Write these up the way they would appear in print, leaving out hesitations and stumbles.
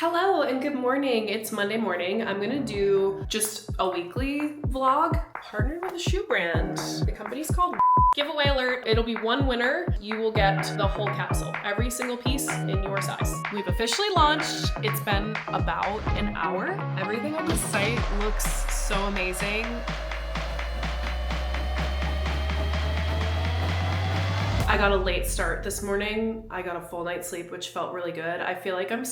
Hello and good morning. It's Monday morning. I'm gonna do just a weekly vlog partnered with a shoe brand. The company's called Giveaway alert. It'll be one winner. You will get the whole capsule, every single piece in your size. We've officially launched. It's been about an hour. Everything on the site looks so amazing. I got a late start this morning. I got a full night's sleep, which felt really good. I feel like I was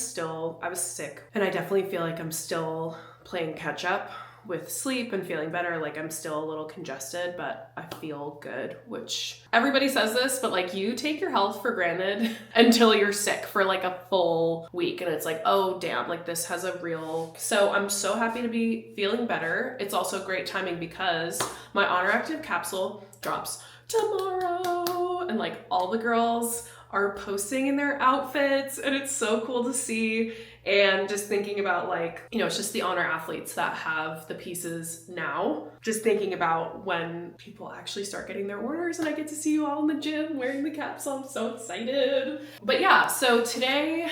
sick, and I definitely feel like I'm still playing catch up with sleep and feeling better. Like I'm still a little congested, but I feel good, which everybody says this, but like you take your health for granted until you're sick for like a full week. And it's like, oh damn, like this has a real, so I'm so happy to be feeling better. It's also great timing because my Oner Active capsule drops tomorrow, and like all the girls are posting in their outfits, and it's so cool to see. And just thinking about like, you know, it's just the Oner athletes that have the pieces now. Just thinking about when people actually start getting their orders and I get to see you all in the gym wearing the capsule. I'm so excited. But yeah, so today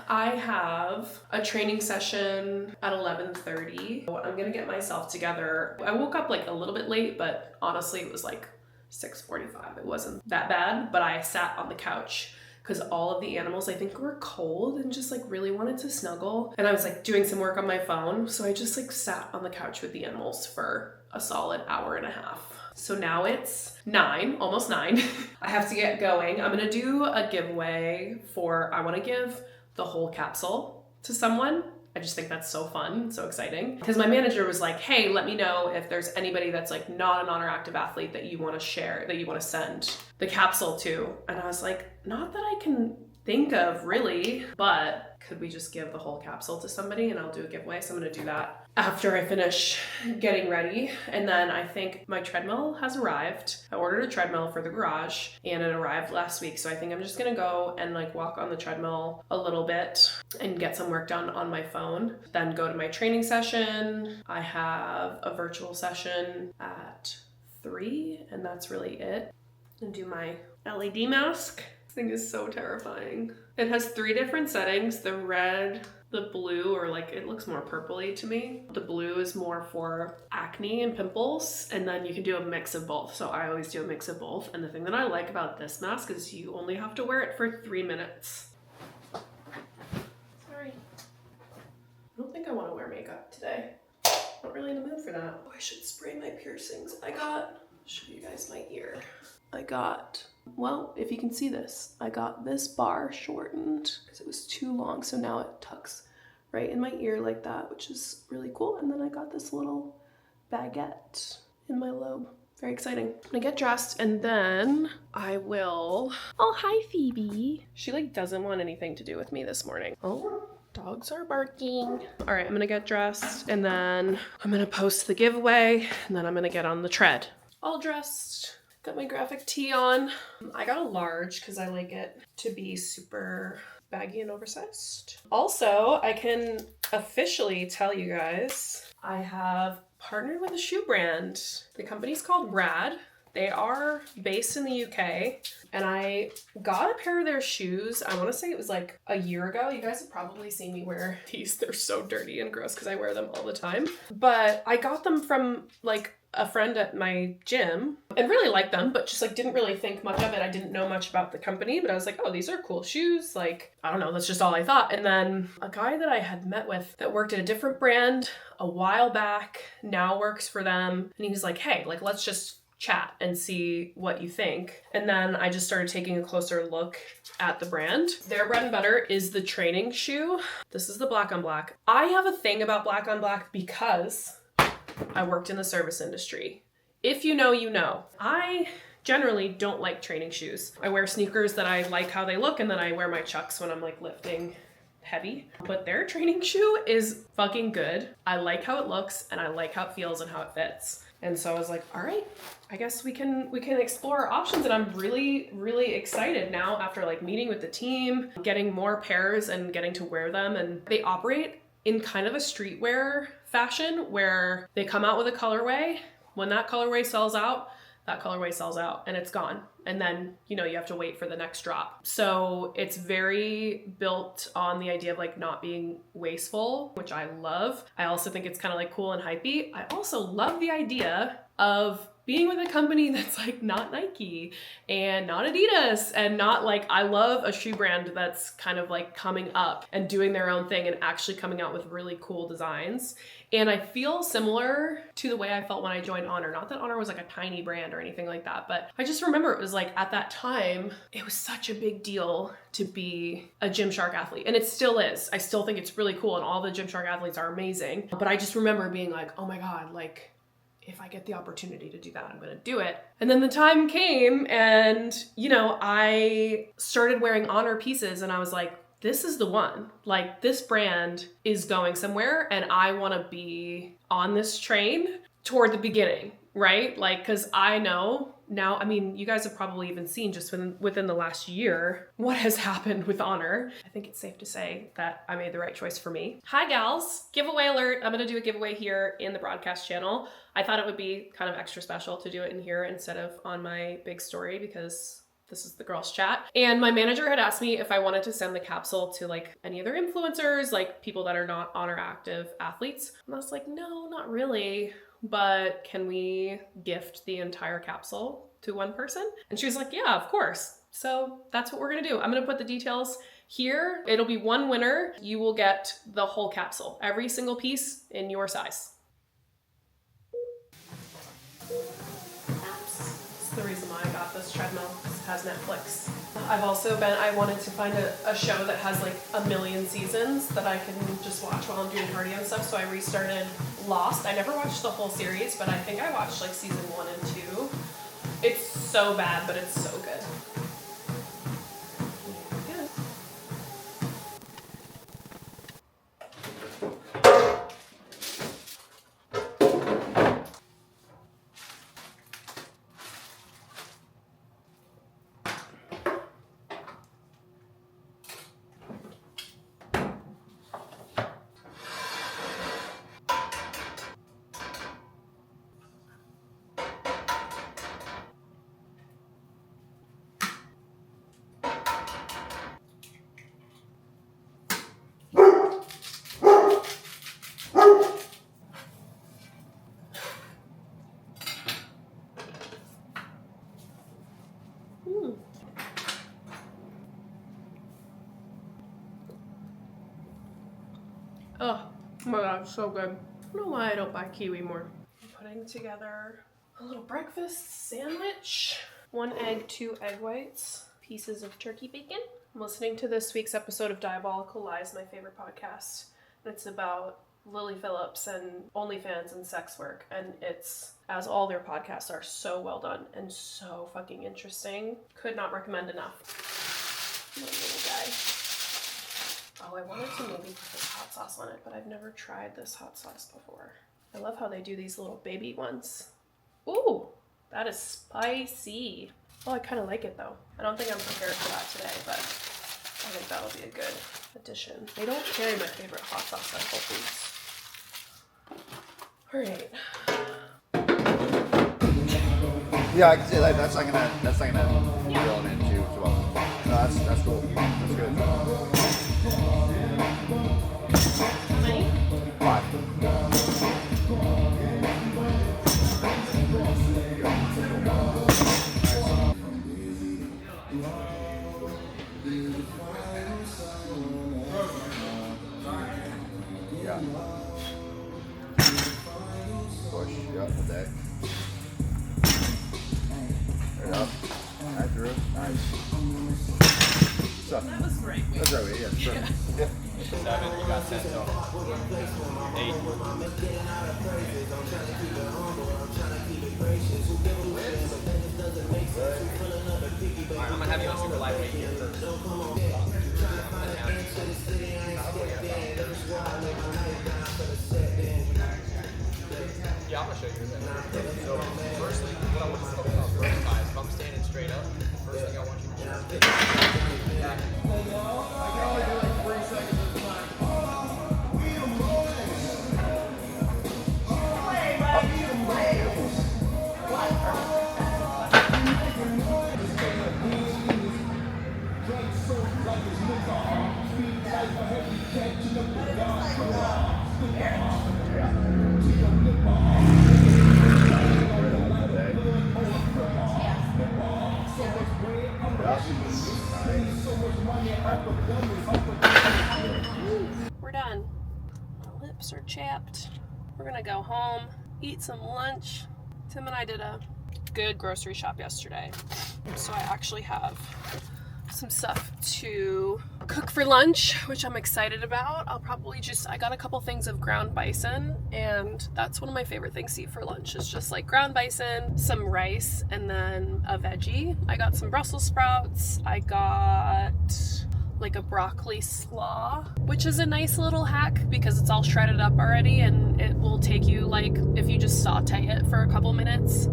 I have a training session at 11:30. I'm gonna get myself together. I woke up like a little bit late, but honestly it was like 6:45. It wasn't that bad, but I sat on the couch because all of the animals I think were cold and just like really wanted to snuggle. And I was like doing some work on my phone. So I just like sat on the couch with the animals for a solid hour and a half. So now it's 9, almost 9. I have to get going. I'm gonna do a giveaway I wanna give the whole capsule to someone. I just think that's so fun, so exciting. Because my manager was like, hey, let me know if there's anybody that's like not an Oner Active athlete that you want to share, that you want to send the capsule to. And I was like, not that I can think of really, but could we just give the whole capsule to somebody and I'll do a giveaway? So I'm gonna do that after I finish getting ready. And then I think my treadmill has arrived. I ordered a treadmill for the garage and it arrived last week. So I think I'm just gonna go and like walk on the treadmill a little bit and get some work done on my phone. Then go to my training session. I have a virtual session at 3 and that's really it. And do my LED mask. This thing is so terrifying. It has 3 different settings. The red, the blue, or like it looks more purpley to me. The blue is more for acne and pimples, and then you can do a mix of both. So I always do a mix of both. And the thing that I like about this mask is you only have to wear it for 3 minutes. Sorry. I don't think I want to wear makeup today. Not really in the mood for that. Oh, I should spray my piercings. Show you guys my ear. Well, if you can see this, I got this bar shortened because it was too long. So now it tucks right in my ear like that, which is really cool. And then I got this little baguette in my lobe. Very exciting. I'm gonna get dressed and then I will... Oh, hi, Phoebe. She like doesn't want anything to do with me this morning. Oh, dogs are barking. All right, I'm gonna get dressed and then I'm gonna post the giveaway and then I'm gonna get on the tread. All dressed. Got my graphic tee on. I got a large because I like it to be super baggy and oversized. Also, I can officially tell you guys, I have partnered with a shoe brand. The company's called Rad. They are based in the UK, and I got a pair of their shoes. I want to say it was like a year ago. You guys have probably seen me wear these. They're so dirty and gross because I wear them all the time. But I got them from like a friend at my gym and really liked them, but just like didn't really think much of it. I didn't know much about the company, but I was like, oh, these are cool shoes. Like, I don't know, that's just all I thought. And then a guy that I had met with that worked at a different brand a while back now works for them. And he was like, hey, like, let's just chat and see what you think. And then I just started taking a closer look at the brand. Their bread and butter is the training shoe. This is the black on black. I have a thing about black on black because I worked in the service industry. If you know, you know. I generally don't like training shoes. I wear sneakers that I like how they look, and then I wear my Chucks when I'm like lifting heavy. But their training shoe is fucking good. I like how it looks, and I like how it feels and how it fits. And so I was like, all right, I guess we can explore our options. And I'm really, really excited now after like meeting with the team, getting more pairs and getting to wear them. And they operate in kind of a streetwear fashion where they come out with a colorway. When that colorway sells out, that colorway sells out and it's gone. And then, you know, you have to wait for the next drop. So it's very built on the idea of like not being wasteful, which I love. I also think it's kind of like cool and hypey. I also love the idea of being with a company that's like not Nike and not Adidas and not like, I love a shoe brand that's kind of like coming up and doing their own thing and actually coming out with really cool designs. And I feel similar to the way I felt when I joined Oner. Not that Oner was like a tiny brand or anything like that, but I just remember it was like at that time, it was such a big deal to be a Gymshark athlete. And it still is. I still think it's really cool and all the Gymshark athletes are amazing. But I just remember being like, oh my God, like, if I get the opportunity to do that, I'm gonna do it. And then the time came and, you know, I started wearing Oner pieces and I was like, this is the one. Like, this brand is going somewhere and I wanna be on this train toward the beginning, right? Like, cause I know now, I mean, you guys have probably even seen just within the last year what has happened with Oner. I think it's safe to say that I made the right choice for me. Hi gals, giveaway alert. I'm gonna do a giveaway here in the broadcast channel. I thought it would be kind of extra special to do it in here instead of on my big story because this is the girls chat. And my manager had asked me if I wanted to send the capsule to like any other influencers, like people that are not Oner Active athletes. And I was like, no, not really. But can we gift the entire capsule to one person? And she was like, yeah, of course. So that's what we're gonna do. I'm gonna put the details here. It'll be one winner. You will get the whole capsule, every single piece in your size. That's the reason why I got this treadmill. It has Netflix. I wanted to find a show that has like 1 million seasons that I can just watch while I'm doing cardio and stuff. So I restarted Lost. I never watched the whole series, but I think I watched like season 1 and 2. It's so bad, but it's so good. Oh my God, so good. I don't know why I don't buy kiwi more. I'm putting together a little breakfast sandwich. 1 egg, 2 egg whites, pieces of turkey bacon. I'm listening to this week's episode of Diabolical Lies, my favorite podcast. It's about Lily Phillips and OnlyFans and sex work. And it's, as all their podcasts are, so well done and so fucking interesting. Could not recommend enough. My little guy. Oh, I wanted to maybe put this hot sauce on it, but I've never tried this hot sauce before. I love how they do these little baby ones. Ooh, that is spicy. Oh, I kind of like it though. I don't think I'm prepared for that today, but I think that'll be a good addition. They don't carry my favorite hot sauce at Whole Foods. All right. Yeah, I can see that. That's not gonna drill it into as well. No, that's cool. That's good. How many? 5. Yeah. Push. Yep. That. Right up. Right through. Nice. So, That was right. that's right. Yeah. Sure. Yeah. 7, you got 10, so 8. Alright, I'm gonna have you on super lightweight here first. Yeah, I'm gonna show you that. So, firstly, what I want you to focus on first is if I'm standing straight up, the first thing I want you to do is back. I can only do like 3 seconds at a time. we're done. My lips are chapped. We're gonna go home, eat some lunch. Tim and I did a good grocery shop yesterday, so I actually have some stuff to cook for lunch, which I'm excited about. I got a couple things of ground bison, and that's one of my favorite things to eat for lunch, is just like ground bison, some rice, and then a veggie. I got some Brussels sprouts. I got like a broccoli slaw, which is a nice little hack because it's all shredded up already, and it will take you, like, if you just saute it for a couple minutes,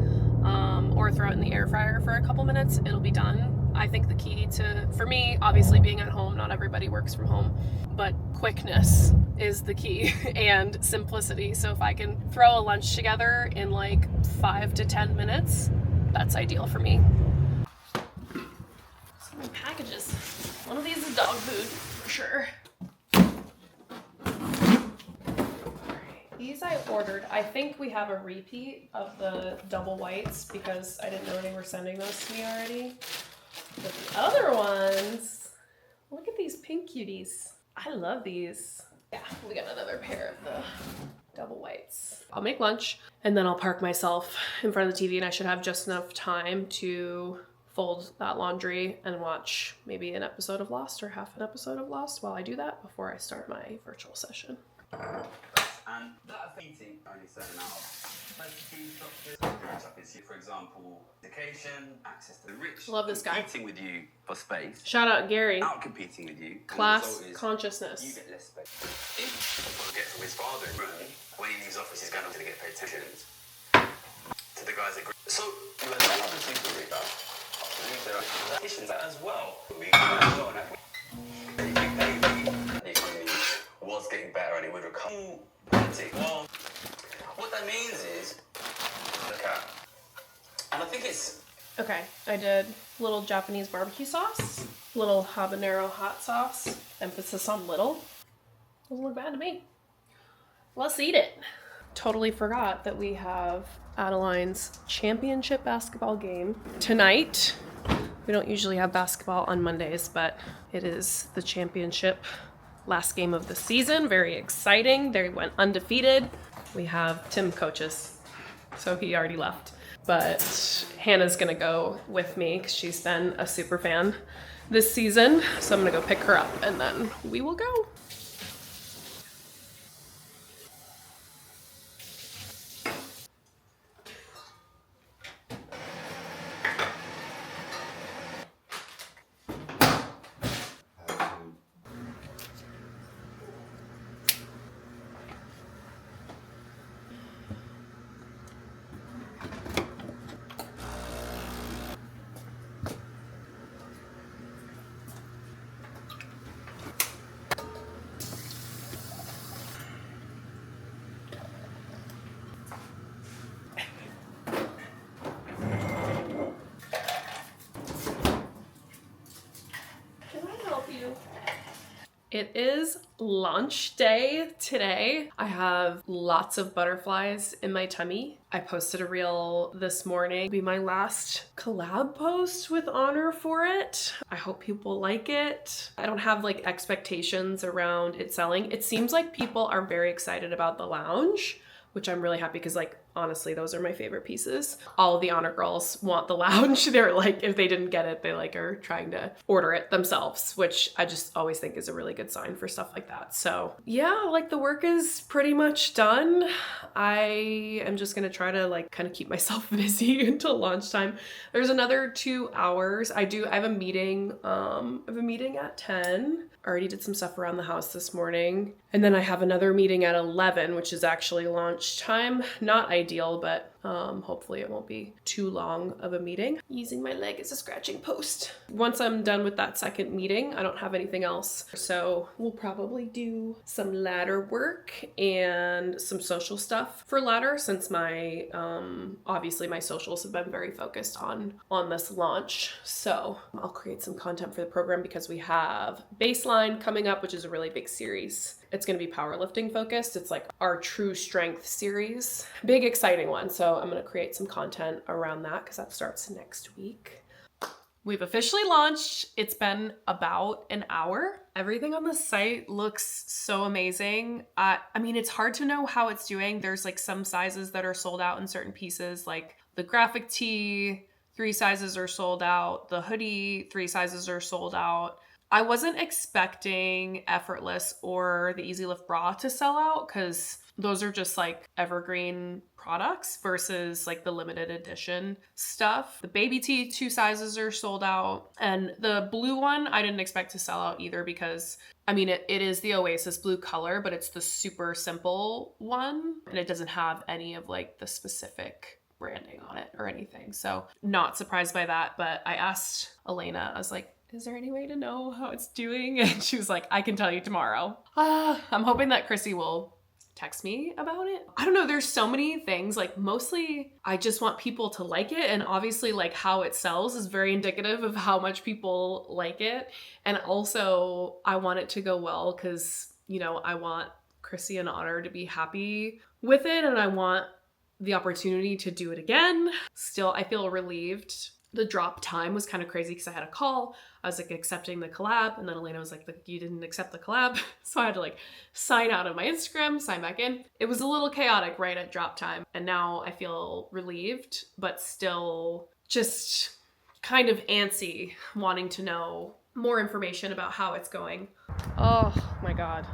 or throw it in the air fryer for a couple minutes, it'll be done. I think the key for me, obviously being at home, not everybody works from home, but quickness is the key and simplicity. So if I can throw a lunch together in like 5 to 10 minutes, that's ideal for me. So many packages. One of these is dog food for sure. These I ordered. I think we have a repeat of the double whites because I didn't know they were sending those to me already. But the other ones, look at these pink cuties. I love these. Yeah, we got another pair of the double whites. I'll make lunch and then I'll park myself in front of the TV, and I should have just enough time to fold that laundry and watch maybe an episode of Lost or half an episode of Lost while I do that before I start my virtual session. And that meeting only certain hours. For example, education, access to the rich. Love this guy. Competing with you for space. Shout out Gary. Out competing with you. Class is consciousness. you get less space. If get from his father room, when he leaves office, he's going to get paid attention to the guys that. So you have another thing to read about. I believe there are politicians as well. The economy was getting better and it would recover. Well, what that means is, look at, and I think it's... Okay, I did little Japanese barbecue sauce, little habanero hot sauce, emphasis on little. Doesn't look bad to me. Let's eat it. Totally forgot that we have Adeline's championship basketball game tonight. We don't usually have basketball on Mondays, but it is the championship last game of the season. Very exciting. They went undefeated. We have Tim coaches, so he already left. But Hannah's gonna go with me because she's been a super fan this season. So I'm gonna go pick her up and then we will go. It is lunch day today. I have lots of butterflies in my tummy. I posted a reel this morning. It'll be my last collab post with Oner for it. I hope people like it. I don't have like expectations around it selling. It seems like people are very excited about the lounge, which I'm really happy because, like, honestly, those are my favorite pieces. All of the Oner girls want the lounge. They're like, if they didn't get it, they like are trying to order it themselves, which I just always think is a really good sign for stuff like that. So yeah, like the work is pretty much done. I am just gonna try to like kind of keep myself busy until lunchtime. There's another 2 hours. I have a meeting. I have a meeting at 10. I already did some stuff around the house this morning. And then I have another meeting at 11, which is actually lunchtime. Not ideal, but hopefully it won't be too long of a meeting. Using my leg as a scratching post. Once I'm done with that second meeting, I don't have anything else. So we'll probably do some ladder work and some social stuff for ladder, since my, obviously my socials have been very focused on this launch. So I'll create some content for the program because we have Baseline coming up, which is a really big series. It's going to be powerlifting focused. It's like our true strength series. Big, exciting one. So I'm going to create some content around that because that starts next week. We've officially launched. It's been about an hour. Everything on the site looks so amazing. I mean, it's hard to know how it's doing. There's like some sizes that are sold out in certain pieces, like the graphic tee, 3 sizes are sold out. The hoodie, 3 sizes are sold out. I wasn't expecting Effortless or the Easy Lift bra to sell out because those are just like evergreen products versus like the limited edition stuff. The baby tee, 2 sizes are sold out. And the blue one, I didn't expect to sell out either because, I mean, it is the Oasis blue color, but it's the super simple one. And it doesn't have any of like the specific branding on it or anything. So not surprised by that. But I asked Elena, I was like, is there any way to know how it's doing? And she was like, I can tell you tomorrow. I'm hoping that Chrissy will text me about it. I don't know, there's so many things, like mostly I just want people to like it, and obviously like how it sells is very indicative of how much people like it. And also I want it to go well because, you know, I want Chrissy and Oner to be happy with it, and I want the opportunity to do it again. Still, I feel relieved. The drop time was kind of crazy because I had a call. I was like accepting the collab, and then Elena was like, you didn't accept the collab. So I had to like sign out of my Instagram, sign back in. It was a little chaotic right at drop time. And now I feel relieved, but still just kind of antsy, wanting to know more information about how it's going. Oh my God.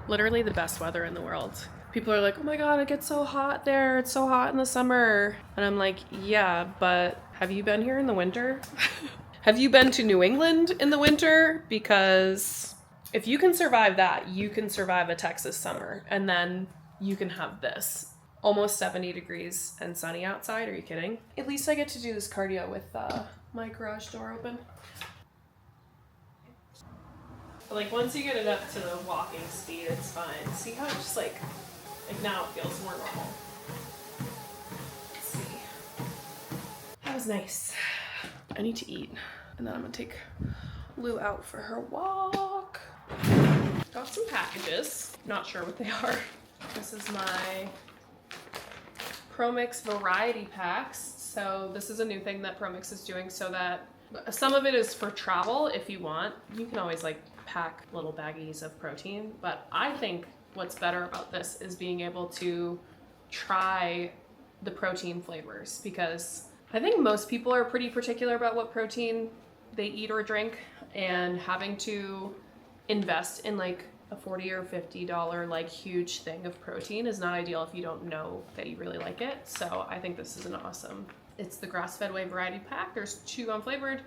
Literally the best weather in the world. People are like, oh my God, it gets so hot there. It's so hot in the summer. And I'm like, yeah, but have you been here in the winter? Have you been to New England in the winter? Because if you can survive that, you can survive a Texas summer. And then you can have this. Almost 70 degrees and sunny outside. Are you kidding? At least I get to do this cardio with my garage door open. But like once you get it up to the walking speed, it's fine. See how it just like now it feels more normal. Let's see. That was nice. I need to eat, and then I'm gonna take Lou out for her walk. Got some packages. Not sure what they are. This is my PROMIX variety packs. So this is a new thing that PROMIX is doing, so that some of it is for travel if you want. You can always like pack little baggies of protein, but I think what's better about this is being able to try the protein flavors, because I think most people are pretty particular about what protein they eat or drink, and having to invest in like a $40 or $50 like huge thing of protein is not ideal if you don't know that you really like it. So I think this is an awesome. It's the grass-fed whey variety pack. There's 2 unflavored,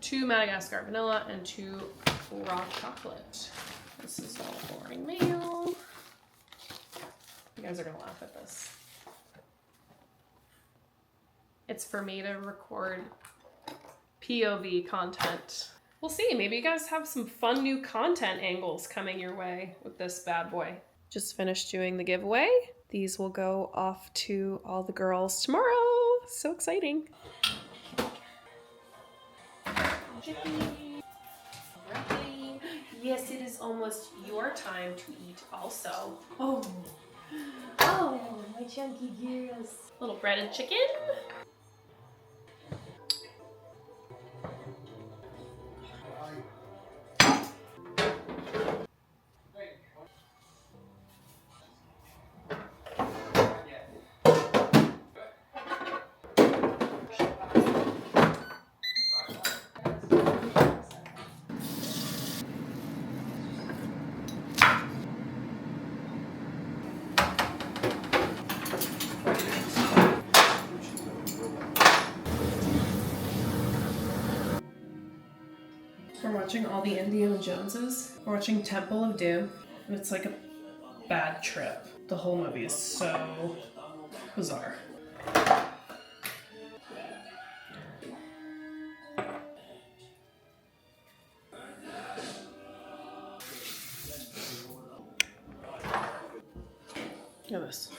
2 Madagascar vanilla, and 2 raw chocolate. This is all boring mail. You guys are gonna laugh at this. It's for me to record POV content. We'll see, maybe you guys have some fun new content angles coming your way with this bad boy. Just finished doing the giveaway. These will go off to all the girls tomorrow. So exciting. Yes, it is almost your time to eat also. Oh, my chunky girls. Little breaded chicken. We're watching all the Indiana Joneses. We're watching Temple of Doom, and it's like a bad trip. The whole movie is so bizarre. Look at this.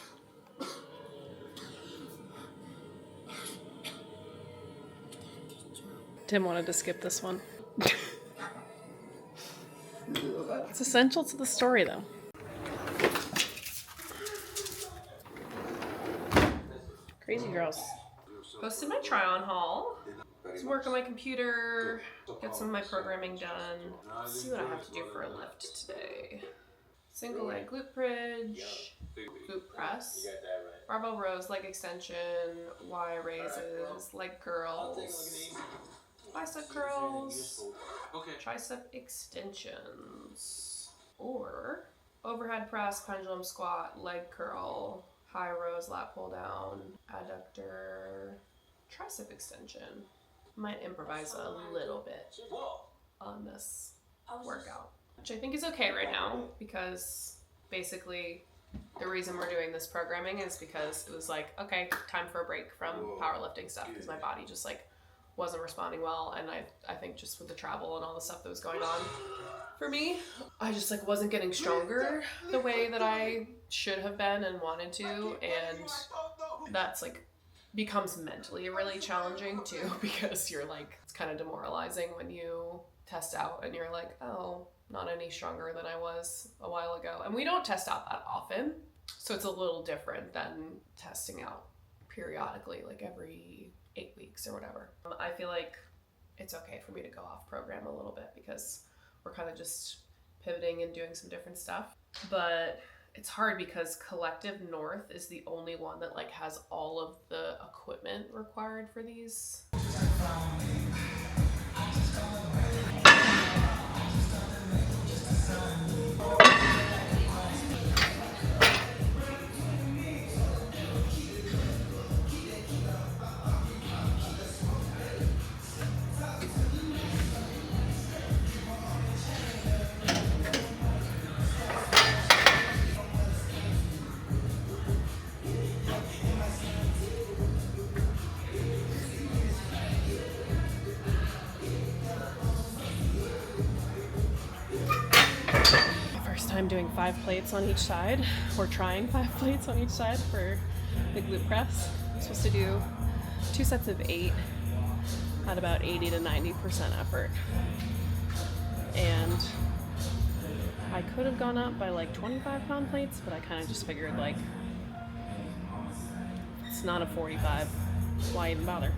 Tim wanted to skip this one. It's essential to the story, though. Crazy girls. Posted my try-on haul. Just work on my computer, get some of my programming done. Let's see what I have to do for a lift today. Single leg glute bridge, glute press, barbell rows, leg extension, Y raises, leg curls, bicep curls, tricep extensions, or overhead press, pendulum squat, leg curl, high rows, lat pull down, adductor, tricep extension. Might improvise a little bit on this workout, which I think is okay right now, because basically the reason we're doing this programming is because it was like, okay, time for a break from powerlifting stuff, because my body just like wasn't responding well, and I think just with the travel and all the stuff that was going on for me, I just like wasn't getting stronger the way that I should have been and wanted to, and that's like becomes mentally really challenging too, because you're like, it's kind of demoralizing when you test out and you're like, oh, not any stronger than I was a while ago. And we don't test out that often, so it's a little different than testing out periodically, like every 8 weeks or whatever. I feel like it's okay for me to go off program a little bit, because we're kind of just pivoting and doing some different stuff. But it's hard because Collective North is the only one that like has all of the equipment required for these. I'm doing 5 plates on each side. We're trying 5 plates on each side for the glute press. I'm supposed to do 2 sets of 8 at about 80 to 90% effort. And I could have gone up by like 25-pound plates, but I kind of just figured like, it's not a 45. Why even bother?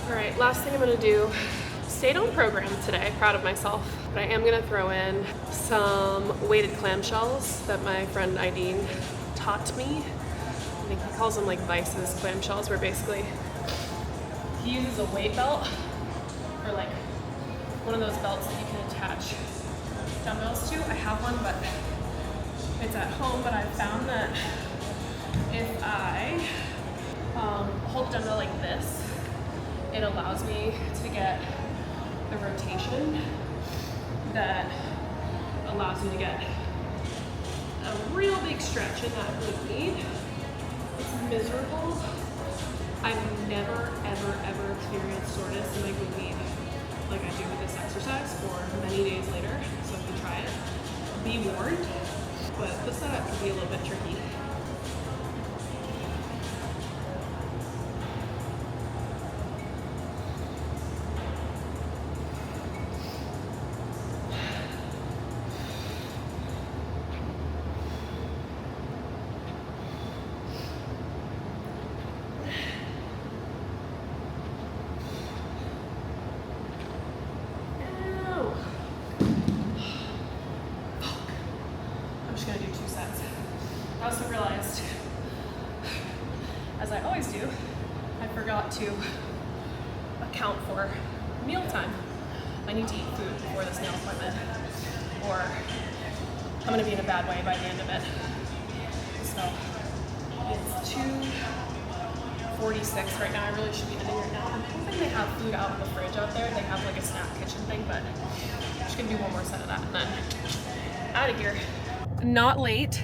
Alright, last thing I'm going to do, stayed on program today, proud of myself, but I am going to throw in some weighted clamshells that my friend Ideen taught me. I think he calls them like Vice's clamshells, where basically he uses a weight belt, or like one of those belts that you can attach dumbbells to. I have one, but it's at home, but I found that if I hold the dumbbell like this, it allows me to get the rotation that allows me to get a real big stretch in that glute med. It's miserable. I've never, ever experienced soreness in my glute med like I do with this exercise for many days later, so if you try it, be warned, but the setup can be a little bit tricky. Gonna do 2 sets. I also realized, as I always do, I forgot to account for mealtime. I need to eat food before this nail appointment, or I'm gonna be in a bad way by the end of it. So it's 2:46 right now. I really should be ending right now. I'm hoping they have food out in the fridge out there. They have like a snack kitchen thing, but I'm just gonna do one more set of that and then out of here. Not late.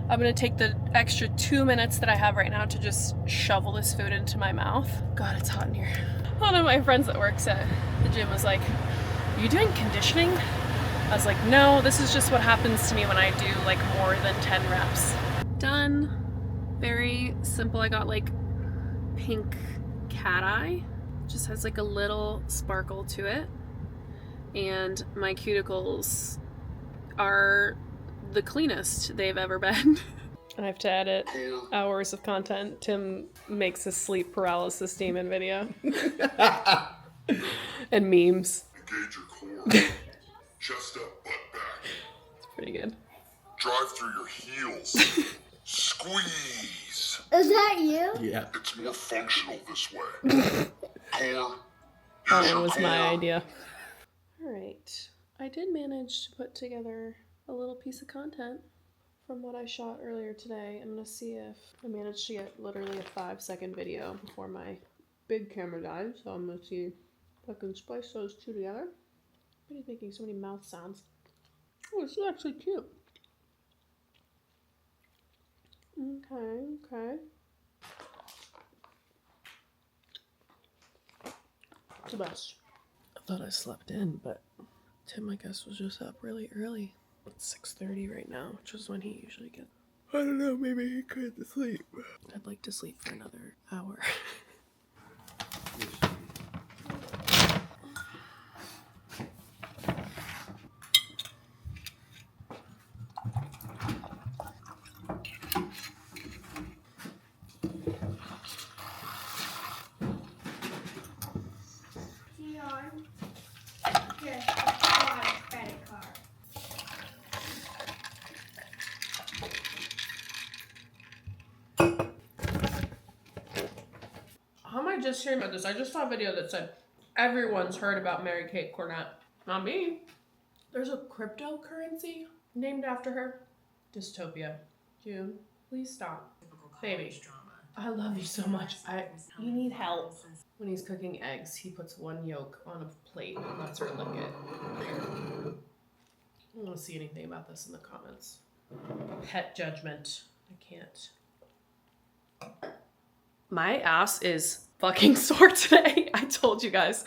I'm gonna take the extra 2 minutes that I have right now to just shovel this food into my mouth. God, it's hot in here. One of my friends that works at the gym was like, "Are you doing conditioning?" I was like, "No, this is just what happens to me when I do like more than 10 reps." Done. Very simple. I got like pink cat eye. Just has like a little sparkle to it. And my cuticles are the cleanest they've ever been. I have to edit hours of content. Tim makes a sleep paralysis demon video. And memes. Engage your core. Chest up, butt back. It's pretty good. Drive through your heels. Squeeze. Is that you? Yeah. It's more functional this way. Core. That was my idea. Alright. I did manage to put together a little piece of content from what I shot earlier today. I'm gonna see if I managed to get literally a 5-second video before my big camera died. So I'm gonna see if I can splice those two together. What are you making so many mouth sounds? Oh, this is actually cute. Okay. It's the best. I thought I slept in, but Tim, I guess, was just up really early. It's 6:30 right now, which is when he usually gets. I don't know, maybe he couldn't sleep. I'd like to sleep for another hour. How am I just hearing about this? I just saw a video that said everyone's heard about Mary-Kate Cornett. Not me. There's a cryptocurrency named after her. Dystopia. June, please stop. Baby, I love you so much. You need help. When he's cooking eggs, he puts one yolk on a plate and lets her lick it. I don't want to see anything about this in the comments. Pet judgment. I can't. My ass is fucking sore today. I told you guys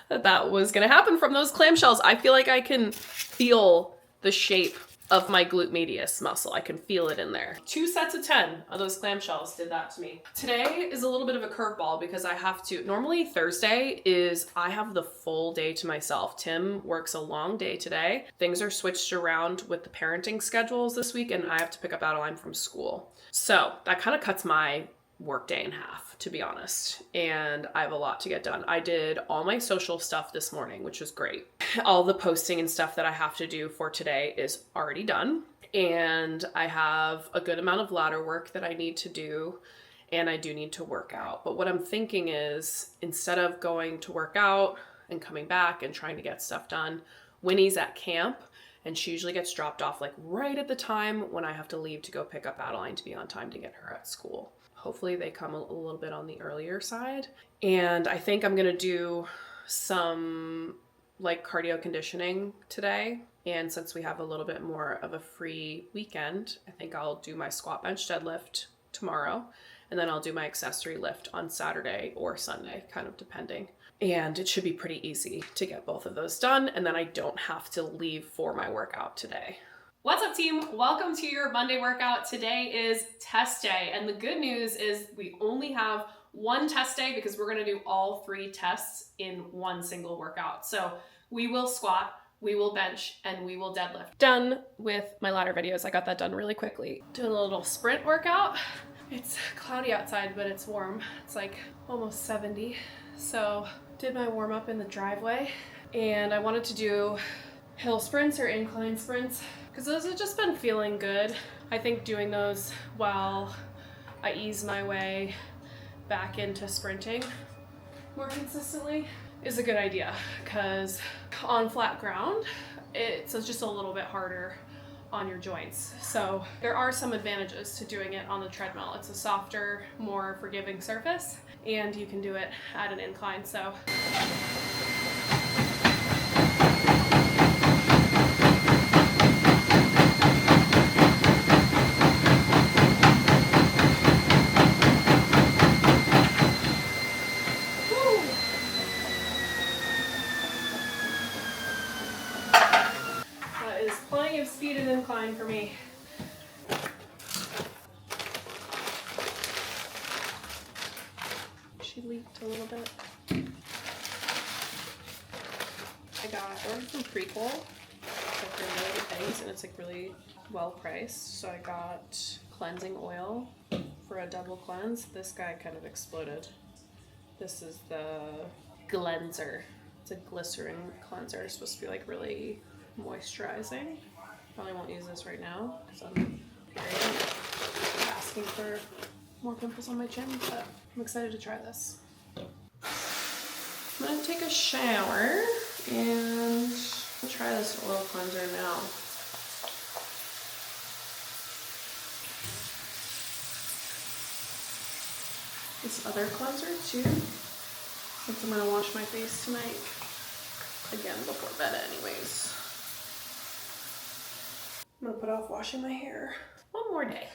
that was gonna happen from those clamshells. I feel like I can feel the shape of my glute medius muscle. I can feel it in there. 2 sets of 10 of those clamshells did that to me. Today is a little bit of a curveball because I have to, normally Thursday is, I have the full day to myself. Tim works a long day today. Things are switched around with the parenting schedules this week and I have to pick up Adeline from school. So that kind of cuts my workday in half, to be honest, and I have a lot to get done. I did all my social stuff this morning, which was great. All the posting and stuff that I have to do for today is already done, and I have a good amount of ladder work that I need to do, and I do need to work out. But what I'm thinking is, instead of going to work out and coming back and trying to get stuff done, Winnie's at camp, and she usually gets dropped off like right at the time when I have to leave to go pick up Adeline to be on time to get her at school. Hopefully they come a little bit on the earlier side. And I think I'm gonna do some like cardio conditioning today. And since we have a little bit more of a free weekend, I think I'll do my squat, bench, deadlift tomorrow. And then I'll do my accessory lift on Saturday or Sunday, kind of depending. And it should be pretty easy to get both of those done. And then I don't have to leave for my workout today. What's up, team? Welcome to your Monday workout. Today is test day. And the good news is we only have one test day because we're gonna do all 3 tests in one single workout. So we will squat, we will bench, and we will deadlift. Done with my ladder videos. I got that done really quickly. Doing a little sprint workout. It's cloudy outside, but it's warm. It's like almost 70. So did my warm up in the driveway, and I wanted to do hill sprints or incline sprints because those have just been feeling good. I think doing those while I ease my way back into sprinting more consistently is a good idea, because on flat ground, it's just a little bit harder on your joints. So there are some advantages to doing it on the treadmill. It's a softer, more forgiving surface, and you can do it at an incline. So that is plenty of speed and incline for me. She leaked a little bit. I ordered from Prequel, like their related things, and it's like really well priced. So I got cleansing oil for a double cleanse. This guy kind of exploded. This is the Glenser. It's a glycerin cleanser. It's supposed to be like really moisturizing. Probably won't use this right now because I'm asking for more pimples on my chin, but I'm excited to try this. I'm gonna take a shower and I'll try this oil cleanser now. This other cleanser too, since I'm gonna wash my face tonight. Again, before bed anyways. I'm gonna put off washing my hair one more day.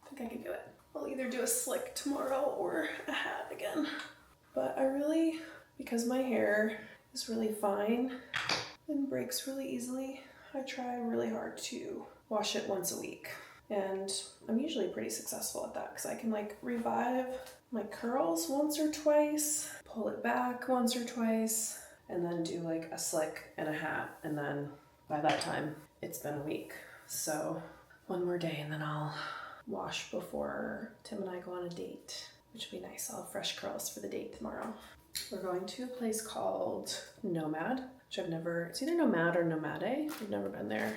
I think I can do it. I'll either do a slick tomorrow or a hat again. But I really, because my hair is really fine and breaks really easily, I try really hard to wash it once a week. And I'm usually pretty successful at that because I can like revive my curls once or twice, pull it back once or twice, and then do like a slick and a hat. And then by that time, it's been a week. So one more day and then I'll wash before Tim and I go on a date, which will be nice. I'll have fresh curls for the date tomorrow. We're going to a place called Nomad, which it's either Nomad or Nomade. I've never been there.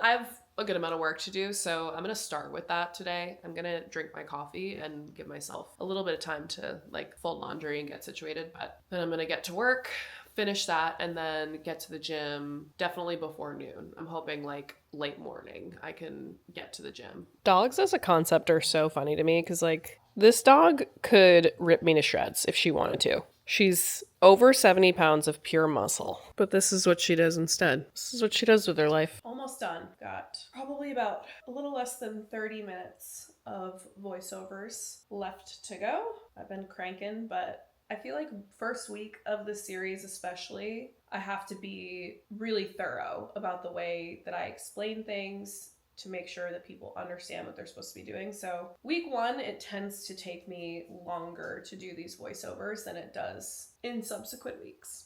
I have a good amount of work to do, so I'm gonna start with that today. I'm gonna drink my coffee and give myself a little bit of time to like fold laundry and get situated, but then I'm gonna get to work, finish that, and then get to the gym definitely before noon. I'm hoping like late morning I can get to the gym. Dogs as a concept are so funny to me because like this dog could rip me to shreds if she wanted to. She's over 70 pounds of pure muscle, but this is what she does instead. This is what she does with her life. Almost done. Got probably about a little less than 30 minutes of voiceovers left to go. I've been cranking, but I feel like first week of the series especially, I have to be really thorough about the way that I explain things to make sure that people understand what they're supposed to be doing. So week 1, it tends to take me longer to do these voiceovers than it does in subsequent weeks.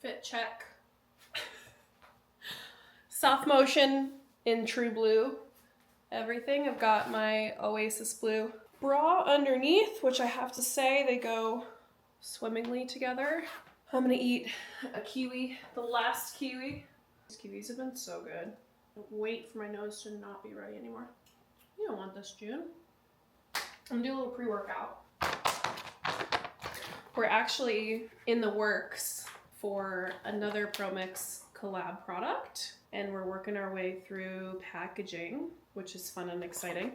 Fit check. Soft motion in true blue. Everything. I've got my Oasis blue bra underneath, which I have to say they go swimmingly together. I'm gonna eat a kiwi, the last kiwi. These kiwis have been so good. wait for my nose to not be ready anymore. You don't want this, June. I'm gonna do a little pre-workout. We're actually in the works for another PROMIX collab product, and we're working our way through packaging, which is fun and exciting.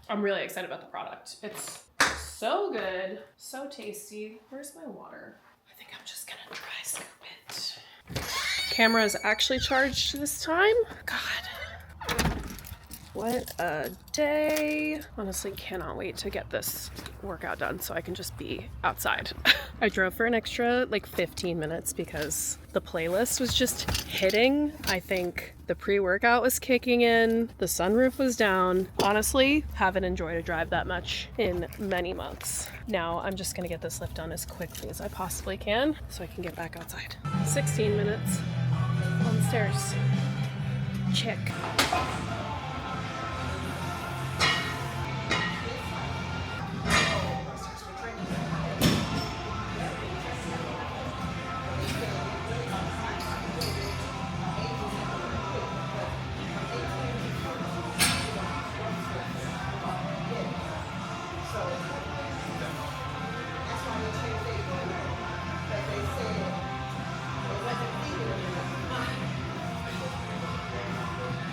I'm really excited about the product. It's so good, so tasty. Where's my water? I think I'm just gonna dry scoop it. Camera is actually charged this time. God, what a day. Honestly, cannot wait to get this workout done so I can just be outside. I drove for an extra like 15 minutes because the playlist was just hitting. I think the pre-workout was kicking in, the sunroof was down. Honestly, haven't enjoyed a drive that much in many months. Now I'm just gonna get this lift done as quickly as I possibly can so I can get back outside. 16 minutes on the stairs. Check.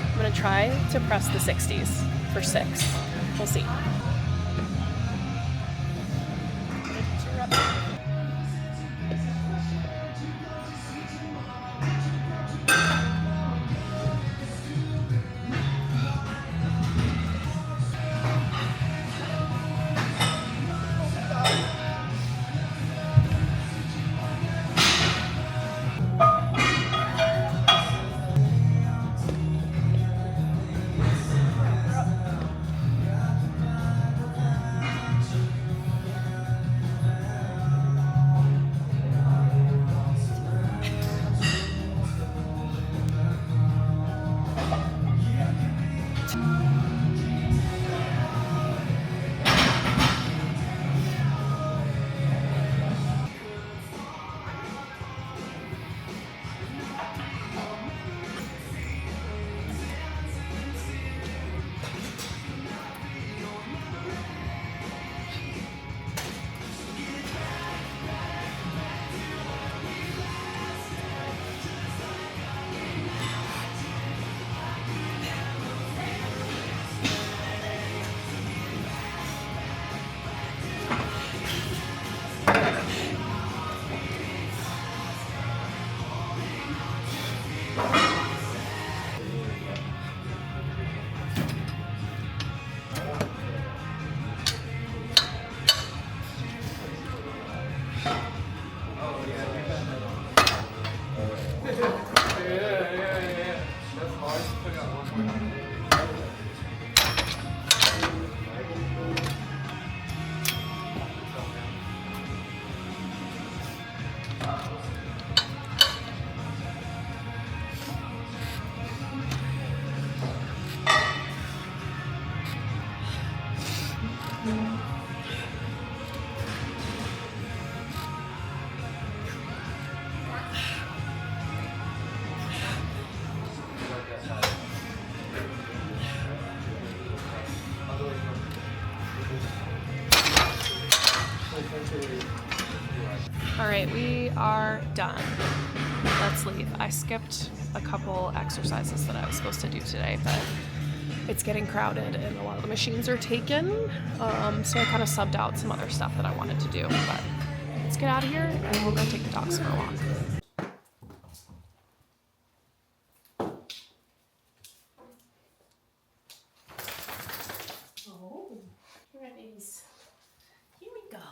I'm gonna try to press the 60s for 6. We'll see. All right, we are done. Let's leave. I skipped a couple exercises that I was supposed to do today, but it's getting crowded and a lot of the machines are taken. So I kind of subbed out some other stuff that I wanted to do, but let's get out of here and we'll go take the dogs for a walk. Oh, here it is. Here we go.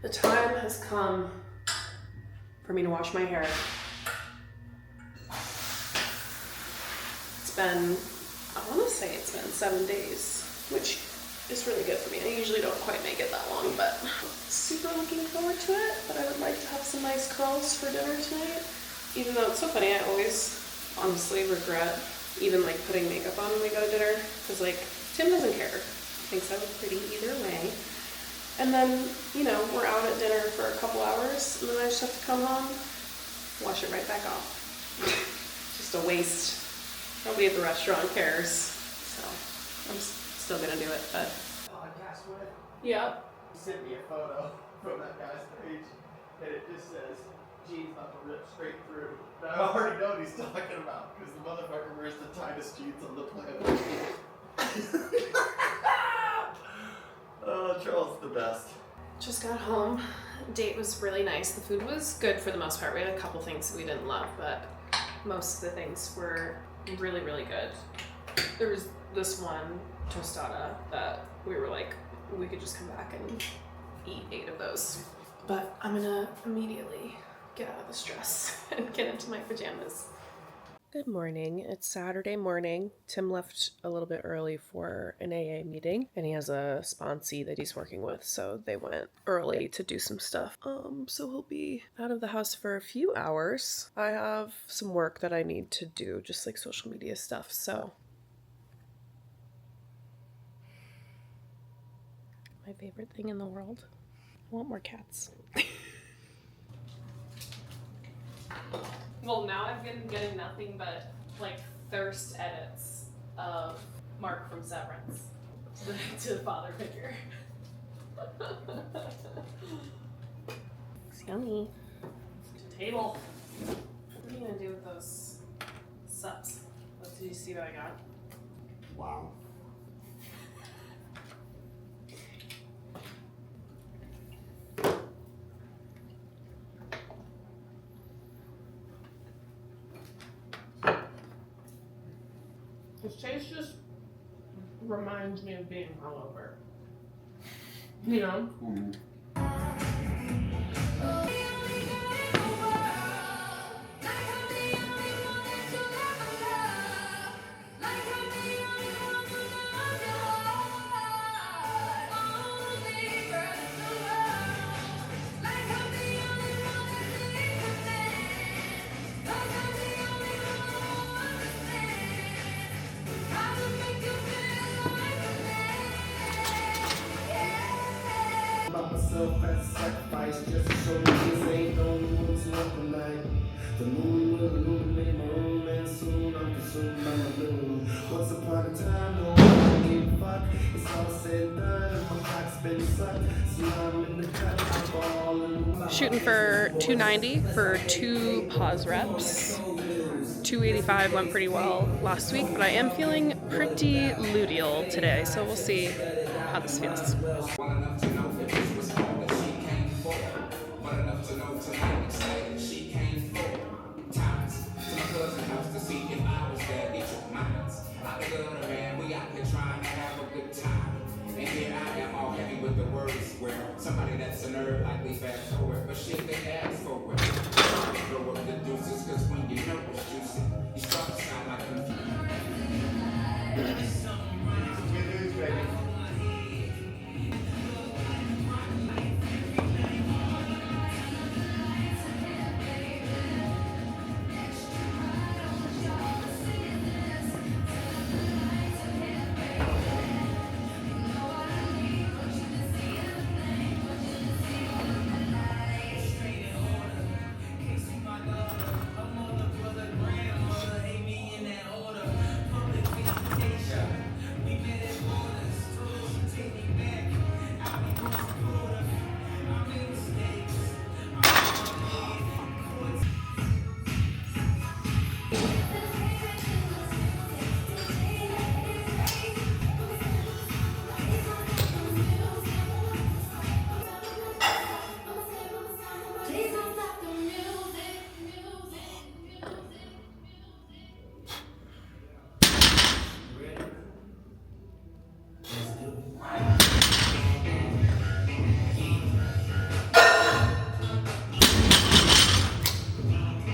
The time has come for me to wash my hair. It's been, I want to say it's been 7 days, which is really good for me. I usually don't quite make it that long, but super looking forward to it. But I would like to have some nice curls for dinner tonight. Even though it's so funny, I always honestly regret even like putting makeup on when we go to dinner, because like Tim doesn't care, thinks I look pretty either way. And then, you know, we're out at dinner for a couple hours, and then I just have to come home, wash it right back off. Just a waste. Nobody at the restaurant cares, so I'm still gonna do it, but. Podcast with. Yeah. He sent me a photo from that guy's page, and it just says, jeans about to rip straight through. Now I already know what he's talking about, because the motherfucker wears the tightest jeans on the planet. Oh, Charles is the best. Just got home. Date was really nice. The food was good for the most part. We had a couple things that we didn't love, but most of the things were really, really good. There was this one tostada that we were like, we could just come back and eat 8 of those. But I'm gonna immediately get out of this dress and get into my pajamas. Good morning. It's Saturday morning. Tim left a little bit early for an AA meeting, and he has a sponsee that he's working with, so they went early to do some stuff. So he'll be out of the house for a few hours. I have some work that I need to do, just like social media stuff, so. My favorite thing in the world. I want more cats. Well, now I've been getting nothing but like thirst edits of Mark from Severance to the father figure. It's yummy. To the table. What are you gonna do with those sups? Did you see what I got? Wow. This taste just reminds me of being hungover. You know? Mm-hmm. Myself as a sacrifice just to show me this ain't the only one to up the night. The moon will illuminate my room, and soon I'm consumed by my gloom. Once upon a time, no one gave a fuck. It's all said and done, and my clock's been sucked. So I'm in the cut, I'm falling. Shooting for 290 for 2 pause reps. 285 went pretty well last week, but I am feeling pretty luteal today, so we'll see how this feels. Well enough to know that this was all that she came for. But enough to know tonight, excited.